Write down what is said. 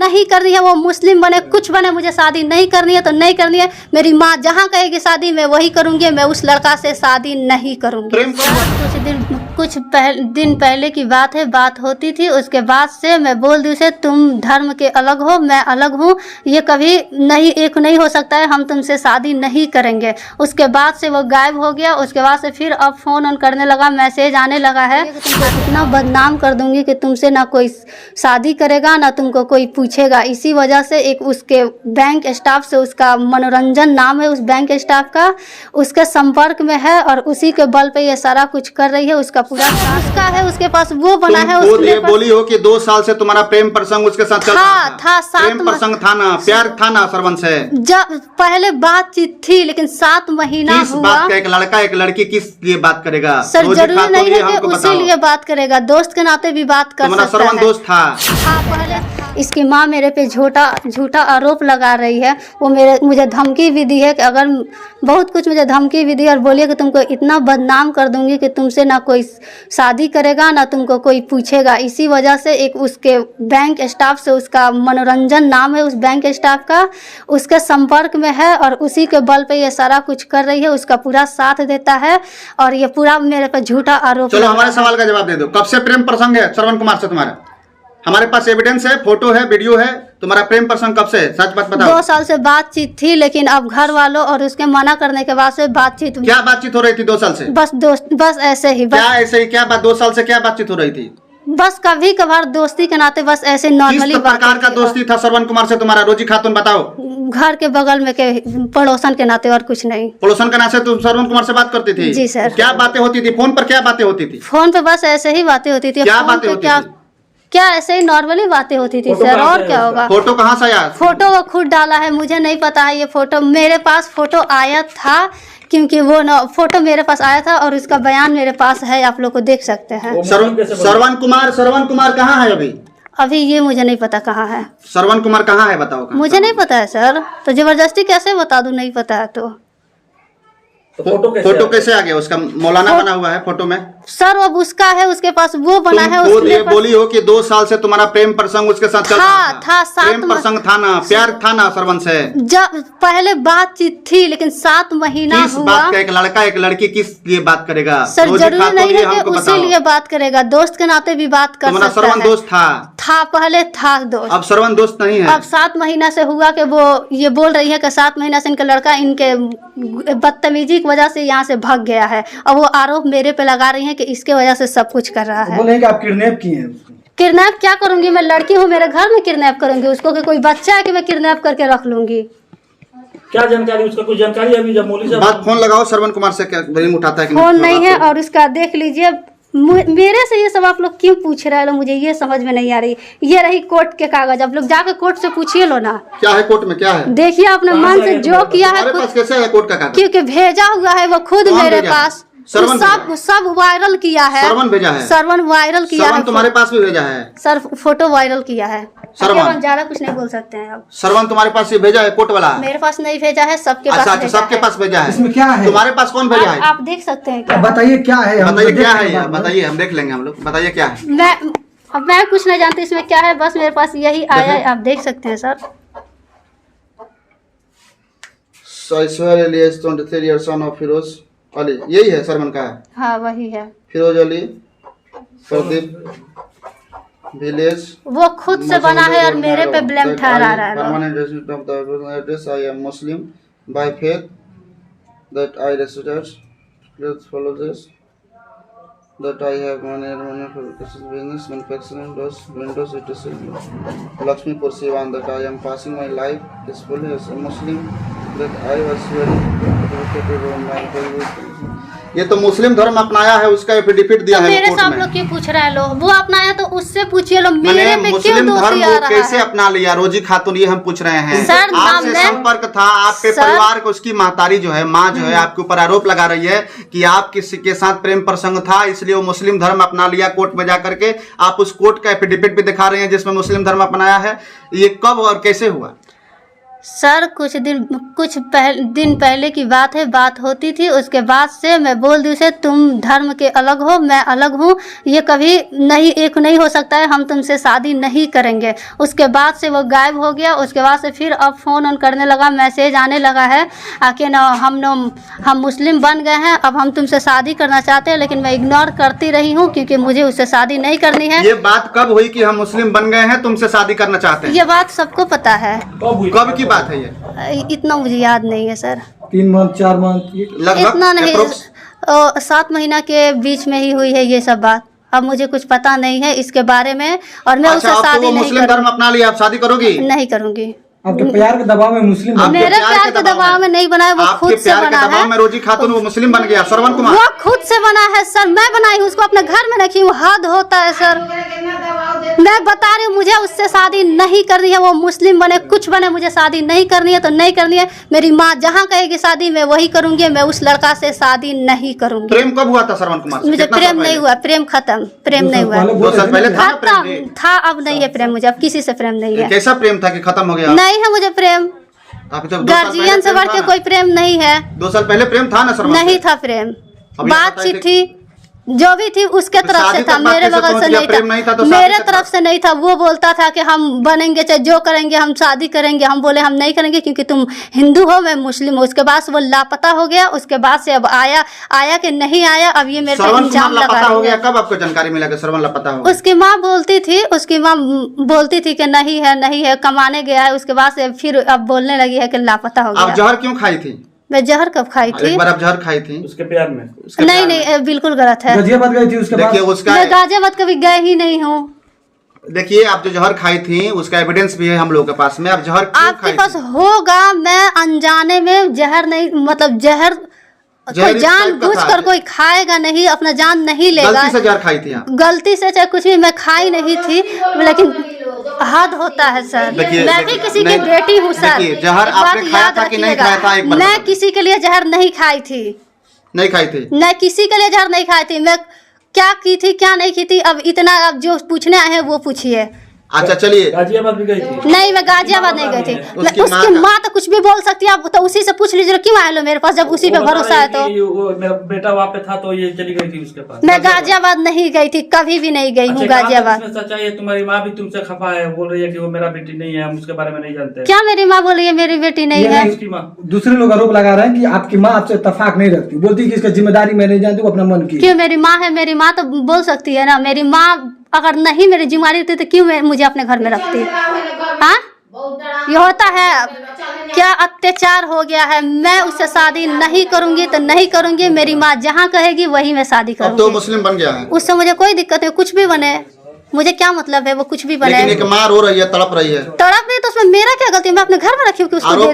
नहीं करनी है, वो मुस्लिम बने कुछ बने, मुझे शादी नहीं करनी है तो नहीं करनी है। मेरी माँ जहाँ कहेगी शादी मैं वही करूँगी, मैं उस लड़का से शादी नहीं करूँगी। कुछ दिन पहले की बात है, बात होती थी, उसके बाद से मैं बोल दी उसे तुम धर्म के अलग हो, मैं अलग हूँ, ये कभी नहीं एक नहीं हो सकता है, हम तुमसे शादी नहीं करेंगे। उसके बाद से वो गायब हो गया। उसके बाद से फिर अब फ़ोन ऑन करने लगा, मैसेज आने लगा है कि तुमको इतना बदनाम कर दूंगी कि तुमसे ना कोई शादी करेगा ना तुमको कोई पूछेगा। इसी वजह से एक उसके बैंक स्टाफ से, उसका मनोरंजन नाम है उस बैंक स्टाफ का, उसके संपर्क में है और उसी के बल पे ये सारा कुछ कर रही है। उसका पूरा उसका है, उसके पास वो बना है। उसने बोली हो कि 2 साल से तुम्हारा प्रेम प्रसंग उसके साथ चल रहा था। प्रेम प्रसंग था ना, प्यार था ना श्रवण से? जब पहले बातचीत थी लेकिन 7 महीना किस बात का? एक लड़का एक लड़की किस लिए बात करेगा? सर जरूरी नहीं है कि उसी लिए बात करेगा, दोस्त के नाते भी बात कर सकता है। श्रवण दोस्त था। हाँ, पहले इसकी माँ मेरे पे झूठा आरोप लगा रही है। वो मुझे धमकी भी दी है कि अगर बहुत कुछ मुझे धमकी भी दी और बोलिए कि तुमको इतना बदनाम कर दूंगी कि तुमसे ना कोई शादी करेगा ना तुमको कोई पूछेगा। इसी वजह से एक उसके बैंक स्टाफ से, उसका मनोरंजन नाम है उस बैंक स्टाफ का, उसके संपर्क में है और उसी के बल पे ये सारा कुछ कर रही है। उसका पूरा साथ देता है और ये पूरा मेरे पे झूठा आरोप। चलो हमारे सवाल का जवाब दे दो, कब से प्रेम प्रसंग है श्रवण कुमार से तुम्हारा? हमारे पास एविडेंस है, फोटो है, वीडियो है। तुम्हारा प्रेम प्रसंग कब से? सच बात बताओ। 2 साल से बातचीत थी लेकिन अब घर वालों और उसके मना करने के बाद से बातचीत। क्या बातचीत हो रही थी 2 साल से? बस ऐसे ही। क्या ऐसे ही? क्या बात 2 साल से क्या बातचीत हो रही थी? बस कभी कभार दोस्ती के नाते, बस ऐसे नॉर्मली। किस प्रकार का दोस्ती था श्रवण कुमार से तुम्हारा? रोजी खातून बताओ। घर के बगल में के पड़ोसन के नाते और कुछ नहीं। पड़ोसन के नाते तुम श्रवण कुमार से बात करती थी? जी सर। क्या बातें होती थी फोन पर? क्या बातें होती थी फोन पे? बस ऐसे ही बातें होती थी। क्या बातें होती थी? क्या ऐसे ही नॉर्मली बातें होती थी सर, और क्या होगा। फोटो कहाँ से आया? फोटो वो खुद डाला है, मुझे नहीं पता है ये फोटो। मेरे पास फोटो आया था क्योंकि वो फोटो मेरे पास आया था और उसका बयान मेरे पास है, आप लोग को देख सकते हैं। श्रवण कुमार कहाँ है अभी? अभी ये मुझे नहीं पता कहाँ है। श्रवण कुमार कहाँ है बताओ? मुझे नहीं पता है सर, तो जबरदस्ती कैसे बता दूं नहीं पता है तो फोटो कैसे आ गया? उसका मौलाना बना हुआ है फोटो में सर। अब उसका है, उसके पास वो बना है। बोली हो कि 2 साल से तुम्हारा प्रेम प्रसंग उसके साथ चल रहा था। प्रेम प्रसंग था ना, प्यार था ना श्रवण से? जब पहले बातचीत थी लेकिन 7 महीना किस बात का? एक लड़का एक लड़की किस लिए बात करेगा? सर जरूरी नहीं है कि उसी लिए बात करेगा, दोस्त के नाते भी बात कर सकता है। श्रवण दोस्त था पहले था दोस्त, अब श्रवण दोस्त नहीं है। अब 7 महीना से हुआ कि वो ये बोल रही है कि 7 महीना से इनका लड़का इनके बदतमीजी की वजह से यहाँ से भाग गया है। और वो आरोप मेरे पे लगा रही है कि इसके वजह से सब कुछ कर रहा है। बोले कि आप किडनैप किए हैं। किडनैप क्या करूंगी? मैं लड़की हूँ, मेरे घर में किडनैप करूंगी उसको कि कोई बच्चा है कि मैं किडनैप करके रख लूंगी? क्या जानकारी? उसका कुछ जानकारी अभी जब मौली साहब बात फोन लगाओ श्रवण कुमार से, क्या उठाता है? फोन नहीं है और उसका देख लीजिए। मेरे से ये सब आप लोग क्यों पूछ रहे हो? मुझे ये समझ में नहीं आ रही। ये रही कोर्ट के कागज, आप लोग जाकर कोर्ट से पूछिए लो ना। क्या है कोर्ट में? क्या है देखिए, अपने मन से जो किया है। कैसे है कोर्ट का कागज? क्योंकि भेजा हुआ है वो खुद मेरे पास, सब वायरल किया है। श्रवण भेजा है? श्रवण वायरल किया है। तुम्हारे पास भी भेजा है सर? फोटो वायरल किया है। श्रवण ज्यादा कुछ नहीं बोल सकते हैं आप। श्रवण तुम्हारे पास ही भेजा है कोर्ट वाला? मेरे पास नहीं भेजा है, सबके पास। अच्छा, सबके पास भेजा है। इसमें क्या है? तुम्हारे पास कौन भेजा है? आप देख सकते हैं। बताइए क्या है? बताइए क्या है, बताइए, हम देख लेंगे हम लोग। बताइए क्या है? मैं कुछ नहीं जानती इसमें क्या है, बस मेरे पास यही आया है, आप देख सकते हैं sir. Aishwarya Ilyas 23 year son of Firoz Ali, यही है श्रवण का? हाँ वही है। फिरोज अली, प्रदीप विलेज। वो खुद से बना है और मेरे पे ब्लेम ठहरा रहा है। Permanent resident of the address, I am Muslim by faith, that I resident let's follow this, that I have money for business manufacturing doors, windows, etc. Lakshmipur Sivan, that I am passing my life peacefully as a Muslim, that I was very educated on my favorite. ये तो मुस्लिम धर्म अपनाया है, उसका affidavit दिया है मेरे से आप लोग क्यों पूछ रहे हैं? लोग वो अपनाया तो उससे पूछिए लो, मेरे पे क्यों दोषी आ रहा है? कैसे अपना लिया रोजी खातून, ये हम पूछ रहे हैं। सर आपसे संपर्क था, आपके परिवार को, उसकी महतारी जो है, माँ जो है, आपके ऊपर आरोप लगा रही है कि आप किसी के साथ प्रेम प्रसंग था, इसलिए वो मुस्लिम धर्म अपना लिया। कोर्ट में जाकर के आप उस कोर्ट का एफिडेविट भी दिखा रहे हैं जिसमें मुस्लिम धर्म अपनाया है। ये कब और कैसे हुआ? सर कुछ दिन पहले की बात है, बात होती थी, उसके बाद से मैं बोल दी उसे तुम धर्म के अलग हो, मैं अलग हूँ, ये कभी नहीं एक नहीं हो सकता है, हम तुमसे शादी नहीं करेंगे। उसके बाद से वो गायब हो गया। उसके बाद से फिर अब फ़ोन ऑन करने लगा, मैसेज आने लगा है कि ना हम मुस्लिम बन गए हैं, अब हम तुमसे शादी करना चाहते हैं, लेकिन मैं इग्नोर करती रही हूँ क्योंकि मुझे उससे शादी नहीं करनी है। ये बात कब हुई कि हम मुस्लिम बन गए हैं, तुमसे शादी करना चाहते हैं? ये बात सबको पता है। कब की बात है ये? इतना मुझे याद नहीं है सर। 3 मंथ 4 मंथ लगभग इतना नहीं, approx? 7 महीना के बीच में ही हुई है ये सब बात। अब मुझे कुछ पता नहीं है इसके बारे में और मैं अच्छा, उससे अब तो शादी वो नहीं मुस्लिम धर्म अपना लिया, आप शादी करोगी? नहीं करूंगी। आपके प्यार के दबाव में मुस्लिम आपके मेरे प्यार के दबाव में नहीं बना है, वो आपके खुद से प्यार के बना दबाव है। में रोजी खातून वो मुस्लिम बन गया, श्रवण कुमार। वो खुद से बना है सर, मैं बनाई हूँ उसको, अपने घर में रखी हूँ। हद होता है सर, मैं बता रही हूँ मुझे उससे शादी नहीं करनी है। वो मुस्लिम बने कुछ बने, मुझे शादी नहीं करनी है तो नहीं करनी है। मेरी माँ जहाँ कहेगी शादी मैं वही करूँगी, मैं उस लड़का से शादी नहीं करूँगी। प्रेम कब हुआ था श्रवण कुमार से? मुझे कितना साल प्रेम नहीं पहले? हुआ, प्रेम खत्म, प्रेम नहीं हुआ। 2 साल पहले था ना प्रेम खत्म जी? था, अब नहीं है प्रेम मुझे, अब किसी से प्रेम नहीं है। कैसा प्रेम था कि खत्म हो गया? नहीं है मुझे प्रेम, आप जब 2 साल पहले गार्जियन से प्रेम बढ़ था के ना? कोई प्रेम नहीं है। 2 साल पहले प्रेम था ना श्रवण से? नहीं था प्रेम, अभी आप बातचीत बताइए थी, जो भी थी उसके तरफ शादी से था, तक बात मेरे कैसे बगल पहुंच से गया? नहीं प्रेम नहीं था था, तो शादी मेरे तक तरफ बात? से नहीं था। वो बोलता था कि हम बनेंगे चाहे जो करेंगे, हम शादी करेंगे। हम बोले हम नहीं करेंगे क्योंकि तुम हिंदू हो, मैं मुस्लिम हूँ। उसके बाद से वो लापता हो गया। उसके बाद से अब आया कि नहीं आया, अब ये मेरे पे श्रवण कुमार इल्जाम लगा लापता हो रही गया, है। कब आपको जानकारी मिला कि श्रवण लापता हो गया? उसकी माँ बोलती थी कि नहीं है, कमाने गया है। उसके बाद से फिर अब बोलने लगी है कि लापता हो आप गया। जहर क्यों खाई थी? मैं जहर कब खाई थी? एक बार आप जहर खाई थी उसके प्यार में। उसके प्यार में। नहीं, बिल्कुल गलत है। गाजियाबाद गई थी उसके बाद। देखिए उसका, मैं गाजियाबाद कभी गए ही नहीं हूँ। देखिए आप जो जहर खाई थी उसका एविडेंस भी है हम लोगों के पास में। आप जहर क्यों आपके खाई पास थी? होगा, मैं अनजाने में जहर नहीं, मतलब जहर कोई इस जान टाइप का बूझ था। कर कोई खाएगा नहीं, अपना जान नहीं लेगा। गलती से जहर खाई थी आप? गलती से चाहे कुछ भी, मैं खाई नहीं थी, लेकिन हद होता है सर। देखिए, मैं भी किसी की नहीं, बेटी हूँ सर। देखिए, जहर एक बात आपने खाया याद था कि नहीं रखिएगा, खाया था, एक बार मैं बताइए। किसी के लिए जहर नहीं खाई थी। नहीं खाई थी? मैं किसी के लिए जहर नहीं खाई थी। मैं क्या की थी क्या नहीं की थी, अब इतना अब जो पूछने आए हैं वो पूछिए। अच्छा चलिए, गाजियाबाद भी गई थी। नहीं, मैं गाजियाबाद नहीं गई थी। उसकी उसकी माँ माँ तो कुछ भी बोल सकती है, आप तो उसी से पूछ लीजिए क्यों आए लो मेरे पास, जब उसी पे वो बता भरोसा है रही तो। थी, वो मेरा बेटा वहाँ पे था तो ये चली गई थी उसके पास। मैं गाजियाबाद नहीं गई थी, कभी भी नहीं गई हूँ अच्छा, गाजियाबाद। इसमें सच्चाई है, तुम्हारी माँ भी तुमसे खफा है, बोल रही है कि वो मेरा बेटी नहीं है, हम उसके बारे में नहीं जानते। क्या मेरी माँ बोली है मेरी बेटी नहीं ये है? नहीं उसकी माँ। दूसरे लोग आरोप लगा रहे हैं कि आपकी माँ आपसे इत्तेफाक नहीं रखती, बोलती है कि इसका जिम्मेदारी मैं नहीं जानती, वो अपना मन की। क्यों मेरी माँ है, मेरी माँ तो बोल सकती है ना। मेरी माँ अगर नहीं मेरी जिम्मेदारी रहती तो क्यों मुझे अपने घर में रखती? हाँ, ये होता है क्या अत्याचार हो गया है। मैं उससे शादी नहीं करूंगी तो नहीं करूंगी। मेरी माँ जहाँ कहेगी वही मैं शादी अब तो करूंगी। मुस्लिम बन गया है। उससे मुझे कोई दिक्कत नहीं, कुछ भी बने, मुझे क्या मतलब है वो कुछ भी बने। लेकिन एक माँ रो रही है, तड़प रही है। तड़प नहीं तो उसमें मेरा क्या गलती? मैं अपने घर में रखी हूँ कि उसको आरोप दे